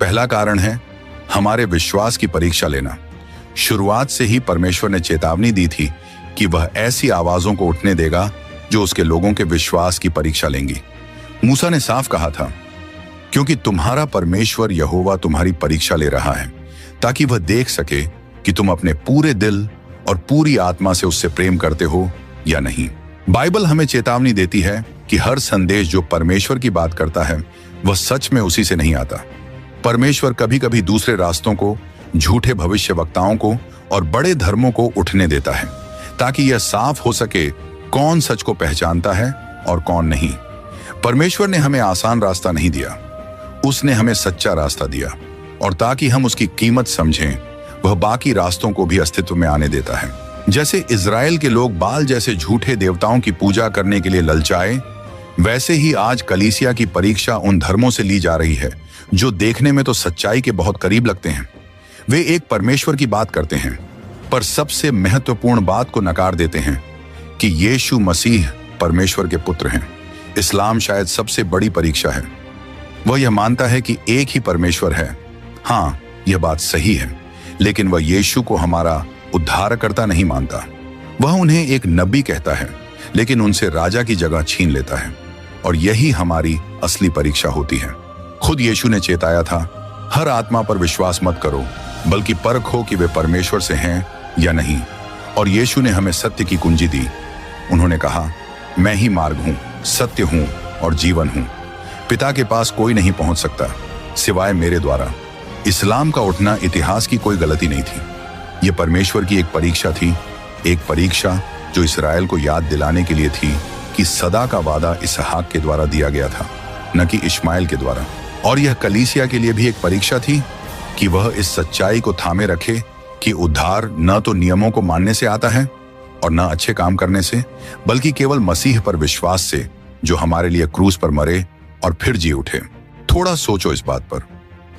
पहला कारण है हमारे विश्वास की परीक्षा लेना। शुरुआत से ही परमेश्वर ने चेतावनी दी थी कि वह ऐसी आवाजों को उठने देगा जो उसके लोगों के विश्वास की परीक्षा लेंगी। मूसा ने साफ कहा था, क्योंकि तुम्हारा परमेश्वर यहोवा तुम्हारी परीक्षा ले रहा है, ताकि वह देख सके कि तुम अपने पूरे दिल और पूरी आत्मा से उससे प्रेम करते हो या नहीं। बाइबल हमें चेतावनी देती है कि हर संदेश जो परमेश्वर की बात करता है वह सच में उसी से नहीं आता। परमेश्वर कभी कभी दूसरे रास्तों को, झूठे भविष्यवक्ताओं को और बड़े धर्मों को उठने देता है, ताकि यह साफ हो सके कौन सच को पहचानता है और कौन नहीं। परमेश्वर ने हमें आसान रास्ता नहीं दिया, उसने हमें सच्चा रास्ता दिया, और ताकि हम उसकी कीमत समझें वह बाकी रास्तों को भी अस्तित्व में आने देता है। जैसे इजराइल के लोग बाल जैसे झूठे देवताओं की पूजा करने के लिए ललचाए, वैसे ही आज कलीसिया की परीक्षा उन धर्मों से ली जा रही है जो देखने में तो सच्चाई के बहुत करीब लगते हैं। वे एक परमेश्वर की बात करते हैं, पर सबसे महत्वपूर्ण बात को नकार देते हैं कि यीशु मसीह परमेश्वर के पुत्र हैं। इस्लाम शायद सबसे बड़ी परीक्षा है। वह यह मानता है कि एक ही परमेश्वर है। हाँ, यह बात सही है, लेकिन वह यीशु को हमारा उद्धारकर्ता नहीं मानता। वह उन्हें एक नबी कहता है, लेकिन उनसे राजा की जगह छीन लेता है, और यही हमारी असली परीक्षा होती है। खुद यीशु ने चेताया था, हर आत्मा पर विश्वास मत करो, बल्कि परखो कि वे परमेश्वर से हैं या नहीं। और यीशु ने हमें सत्य की कुंजी दी। उन्होंने कहा, मैं ही मार्ग हूं, सत्य हूं और जीवन हूं। पिता के पास कोई नहीं पहुंच सकता सिवाय मेरे द्वारा। इस्लाम का उठना इतिहास की कोई गलती नहीं थी। यह परमेश्वर की एक परीक्षा थी, एक परीक्षा जो इस्राएल को याद दिलाने के लिए थी कि सदा का वादा इसहाक के द्वारा दिया गया था, न कि इश्माइल के द्वारा। और यह कलीसिया के लिए भी एक परीक्षा थी कि वह इस सच्चाई को थामे रखे कि उद्धार न तो नियमों को मानने से आता है और न अच्छे काम करने से, बल्कि केवल मसीह पर विश्वास से, जो हमारे लिए क्रूस पर मरे और फिर जी उठे। थोड़ा सोचो इस बात पर।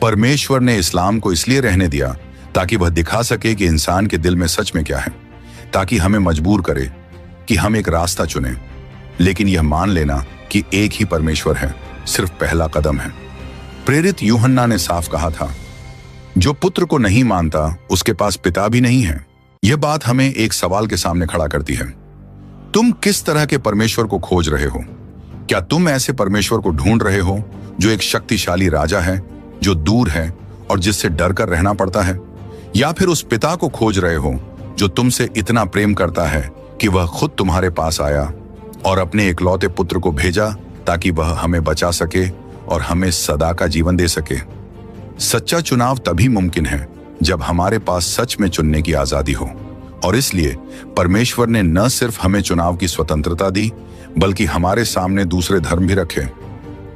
परमेश्वर ने इस्लाम को इसलिए रहने दिया ताकि वह दिखा सके कि इंसान के दिल में सच में क्या है, ताकि हमें मजबूर करे कि हम एक रास्ता चुनें। लेकिन यह मान लेना कि एक ही परमेश्वर है सिर्फ पहला कदम है। प्रेरित यूहन्ना ने साफ कहा था, जो पुत्र को नहीं मानता उसके पास पिता भी नहीं है। यह बात हमें एक सवाल के सामने खड़ा करती है। तुम किस तरह के परमेश्वर को खोज रहे हो? क्या तुम ऐसे परमेश्वर को ढूंढ रहे हो जो एक शक्तिशाली राजा है, जो दूर है और जिससे डर कर रहना पड़ता है? या फिर उस पिता को खोज रहे हो जो तुमसे इतना प्रेम करता है कि वह खुद तुम्हारे पास आया और अपने इकलौते पुत्र को भेजा ताकि वह हमें बचा सके और हमें सदा का जीवन दे सके? सच्चा चुनाव तभी मुमकिन है जब हमारे पास सच में चुनने की आजादी हो। और इसलिए परमेश्वर ने न सिर्फ हमें चुनाव की स्वतंत्रता दी, बल्कि हमारे सामने दूसरे धर्म भी रखे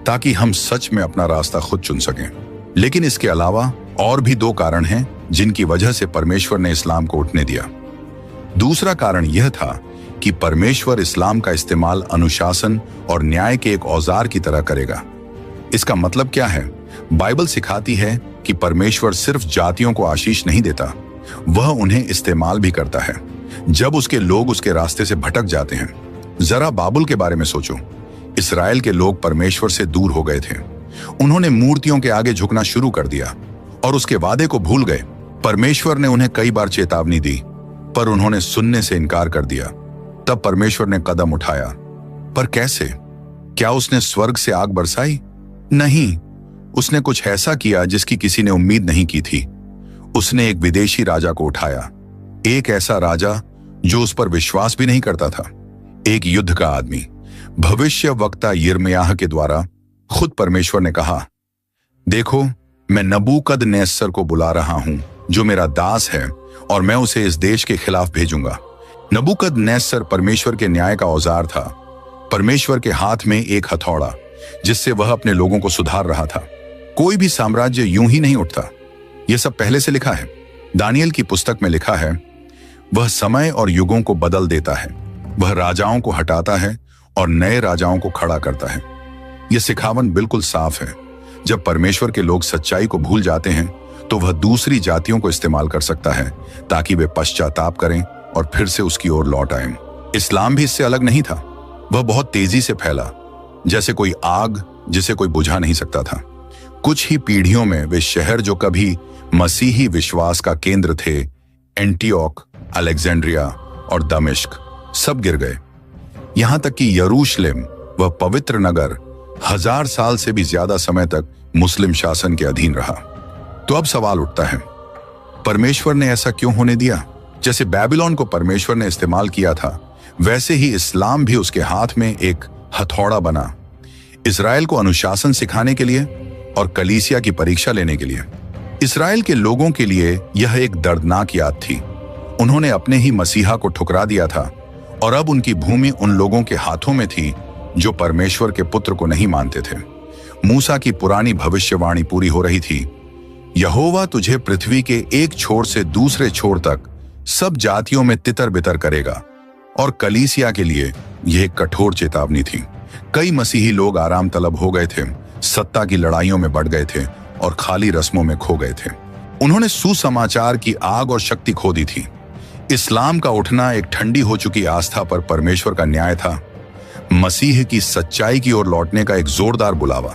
ताकि हम सच में अपना रास्ता खुद चुन सकें। लेकिन इसके अलावा और भी दो कारण हैं जिनकी वजह से परमेश्वर ने इस्लाम को उठने दिया। दूसरा कारण यह था कि परमेश्वर इस्लाम का इस्तेमाल अनुशासन और न्याय के एक औजार की तरह करेगा। इसका मतलब क्या है? बाइबल सिखाती है कि परमेश्वर सिर्फ जातियों को आशीष नहीं देता, वह उन्हें इस्तेमाल भी करता है जब उसके लोग उसके रास्ते से भटक जाते हैं। जरा बाबुल के बारे में सोचो। इस्राएल के लोग परमेश्वर से दूर हो गए थे। उन्होंने मूर्तियों के आगे झुकना शुरू कर दिया और उसके वादे को भूल गए। परमेश्वर ने उन्हें कई बार चेतावनी दी, पर उन्होंने सुनने से इनकार कर दिया। तब परमेश्वर ने कदम उठाया। पर कैसे? क्या उसने स्वर्ग से आग बरसाई? नहीं, उसने कुछ ऐसा किया जिसकी किसी ने उम्मीद नहीं की थी। उसने एक विदेशी राजा को उठाया, एक ऐसा राजा जो उस पर विश्वास भी नहीं करता था, एक युद्ध का आदमी। भविष्य वक्ता यिर्मयाह के द्वारा खुद परमेश्वर ने कहा, देखो, मैं नबूकदनेस्सर को बुला रहा हूं जो मेरा दास है, और मैं उसे इस देश के खिलाफ भेजूंगा। नबूकदनेस्सर परमेश्वर के न्याय का औजार था, परमेश्वर के हाथ में एक हथौड़ा जिससे वह अपने लोगों को सुधार रहा था। कोई भी साम्राज्य यूं ही नहीं उठता। यह सब पहले से लिखा है। दानियल की पुस्तक में लिखा है, वह समय और युगों को बदल देता है, वह राजाओं को हटाता है और नए राजाओं को खड़ा करता है। यह सिखावन बिल्कुल साफ है। जब परमेश्वर के लोग सच्चाई को भूल जाते हैं तो वह दूसरी जातियों को इस्तेमाल कर सकता है ताकि वे पश्चाताप करें और फिर से उसकी ओर लौट आएं। इस्लाम भी इससे अलग नहीं था। वह बहुत तेजी से फैला, जैसे कोई आग जिसे कोई बुझा नहीं सकता था। कुछ ही पीढ़ियों में वे शहर जो कभी मसीही विश्वास का केंद्र थे, एंटियोक, अलेक्जेंड्रिया और दमिश्क, सब गिर गए। यहां तक कि यरूशलेम, वह पवित्र नगर, 1000 साल से भी ज्यादा समय तक मुस्लिम शासन के अधीन रहा। तो अब सवाल उठता है, परमेश्वर ने ऐसा क्यों होने दिया? जैसे बेबीलोन को परमेश्वर ने इस्तेमाल किया था, वैसे ही इस्लाम भी उसके हाथ में एक हथौड़ा बना, इजराइल को अनुशासन सिखाने के लिए और कलीसिया की परीक्षा लेने के लिए। इजराइल के लोगों के लिए यह एक दर्दनाक याद थी। उन्होंने अपने ही मसीहा को ठुकरा दिया था और अब उनकी भूमि उन लोगों के हाथों में थी जो परमेश्वर के पुत्र को नहीं मानते थे। मूसा की पुरानी भविष्यवाणी पूरी हो रही थी, यहोवा तुझे पृथ्वी के एक छोर से दूसरे छोर तक सब जातियों में तितर बितर करेगा। और कलीसिया के लिए यह एक कठोर चेतावनी थी। कई मसीही लोग आराम तलब हो गए थे, सत्ता की लड़ाइयों में बढ़ गए थे और खाली रस्मों में खो गए थे। उन्होंने सुसमाचार की आग और शक्ति खो दी थी। इस्लाम का उठना एक ठंडी हो चुकी आस्था पर परमेश्वर का न्याय था, मसीह की सच्चाई की ओर लौटने का एक जोरदार बुलावा।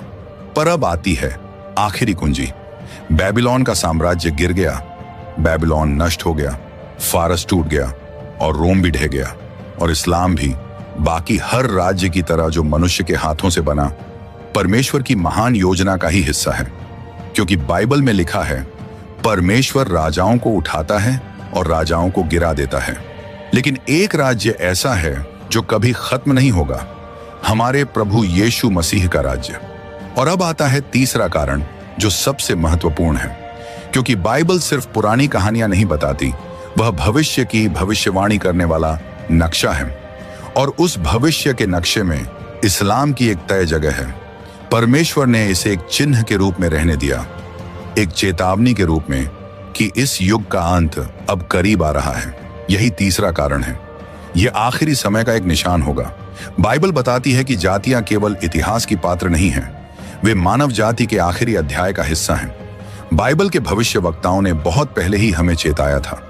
पर अब आती है आखिरी कुंजी। बेबीलोन का साम्राज्य गिर गया, बेबीलोन नष्ट हो गया, फारस टूट गया और रोम भी ढह गया, और इस्लाम भी बाकी हर राज्य की तरह जो मनुष्य के हाथों से बना, परमेश्वर की महान योजना का ही हिस्सा है। क्योंकि बाइबल में लिखा है, परमेश्वर राजाओं को उठाता है और राजाओं को गिरा देता है, लेकिन एक राज्य ऐसा है जो कभी खत्म नहीं होगा, हमारे प्रभु यीशु मसीह का राज्य। और अब आता है तीसरा कारण जो सबसे महत्वपूर्ण है, क्योंकि बाइबल सिर्फ पुरानी कहानियां नहीं बताती, वह भविष्य की भविष्यवाणी करने वाला नक्शा है। और उस भविष्य के नक्शे में इस्लाम की एक तय जगह है। परमेश्वर ने इसे एक चिन्ह के रूप में रहने दिया, एक चेतावनी के रूप में कि इस युग का अंत अब करीब आ रहा है। यही तीसरा कारण है। यह आखिरी समय का एक निशान होगा। बाइबल बताती है कि जातियां केवल इतिहास की पात्र नहीं हैं, वे मानव जाति के आखिरी अध्याय का हिस्सा हैं। बाइबल के भविष्यवक्ताओं ने बहुत पहले ही हमें चेताया था।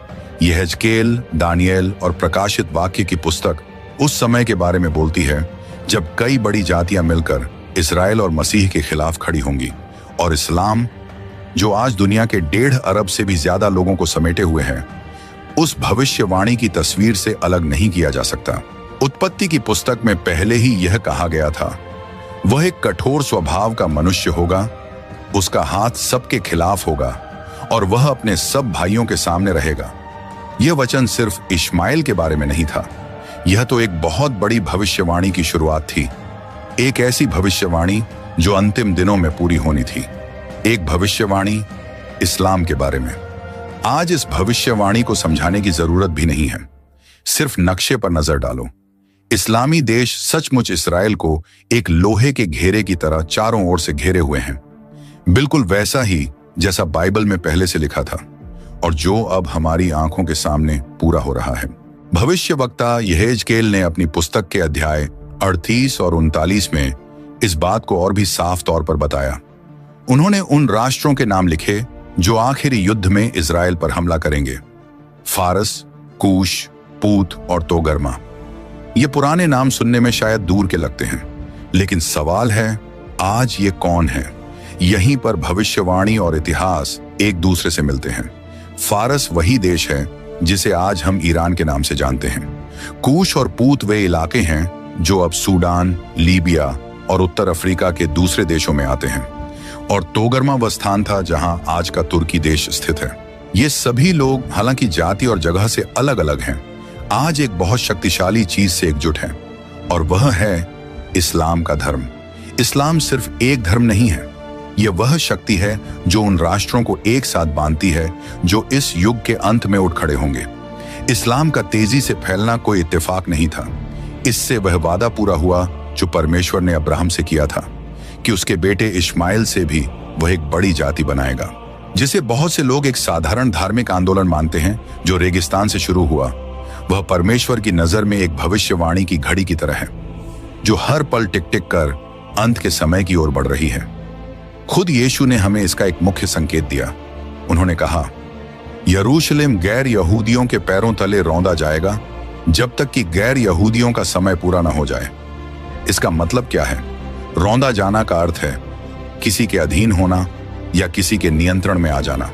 यहेजकेल, दानियेल और प्रकाशित वाक्य की पुस्तक उस समय के बारे में बोलती है जब कई बड़ी जातियां मिलकर इस्राएल और मसीह के खिलाफ खड़ी होंगी, और इस्लाम, जो आज दुनिया के 1.5 अरब से भी ज्यादा लोगों को समेटे हुए हैं, उस भविष्यवाणी की तस्वीर से अलग नहीं किया जा सकता। उत्पत्ति की पुस्तक में पहले ही यह कहा गया था, वह एक कठोर स्वभाव का मनुष्य होगा, उसका हाथ सबके खिलाफ होगा और वह अपने सब भाइयों के सामने रहेगा। यह वचन सिर्फ इश्माएल के बारे में नहीं था, यह तो एक बहुत बड़ी भविष्यवाणी की शुरुआत थी। एक ऐसी भविष्यवाणी जो अंतिम दिनों में पूरी होनी थी। एक भविष्यवाणी इस्लाम के बारे में। आज इस भविष्यवाणी को समझाने की जरूरत भी नहीं है, सिर्फ नक्शे पर नजर डालो। इस्लामी देश सचमुच इस्राएल को एक लोहे के घेरे की तरह चारों ओर से घेरे हुए हैं, बिल्कुल वैसा ही जैसा बाइबल में पहले से लिखा था और जो अब हमारी आंखों के सामने पूरा हो रहा है। भविष्यवक्ता यहेजकेल ने अपनी पुस्तक के अध्याय 38 और 39 में इस बात को और भी साफ तौर पर बताया। उन्होंने उन राष्ट्रों के नाम लिखे जो आखिरी युद्ध में इजराइल पर हमला करेंगे, फारस, कूश, पूत और तोगर्मा। ये पुराने नाम सुनने में शायद दूर के लगते हैं, लेकिन सवाल है, आज ये कौन है? यहीं पर भविष्यवाणी और इतिहास एक दूसरे से मिलते हैं। फारस वही देश है जिसे आज हम ईरान के नाम से जानते हैं। कूश और पूत वे इलाके हैं जो अब सूडान, लीबिया और उत्तर अफ्रीका के दूसरे देशों में आते हैं, और तोगर्मा वह स्थान था जहां आज का तुर्की देश स्थित है। ये सभी लोग हालांकि जाति और जगह से अलग अलग हैं, आज एक बहुत शक्तिशाली चीज से एकजुट हैं, और वह है इस्लाम का धर्म। इस्लाम सिर्फ एक धर्म नहीं है, यह वह शक्ति है जो उन राष्ट्रों को एक साथ बांधती है जो इस युग के अंत में उठ खड़े होंगे। इस्लाम का तेजी से फैलना कोई इत्तेफाक नहीं था। इससे वह वादा पूरा हुआ जो परमेश्वर ने अब्राहम से किया था कि उसके बेटे इश्माइल से भी वह एक बड़ी जाति बनाएगा, जिसे बहुत से लोग एक साधारण धार्मिक आंदोलन मानते हैं जो रेगिस्तान से शुरू हुआ। वह परमेश्वर की नजर में एक भविष्यवाणी की घड़ी की तरह है जो हर पल टिक टिक कर अंत के समय की ओर बढ़ रही है। खुद यीशु ने हमें इसका एक मुख्य संकेत दिया। उन्होंने कहा, यरूशलेम गैर यहूदियों के पैरों तले रौंदा जाएगा जब तक कि गैर यहूदियों का समय पूरा ना हो जाए। इसका मतलब क्या है? रौंदा जाना का अर्थ है किसी के अधीन होना या किसी के नियंत्रण में आ जाना।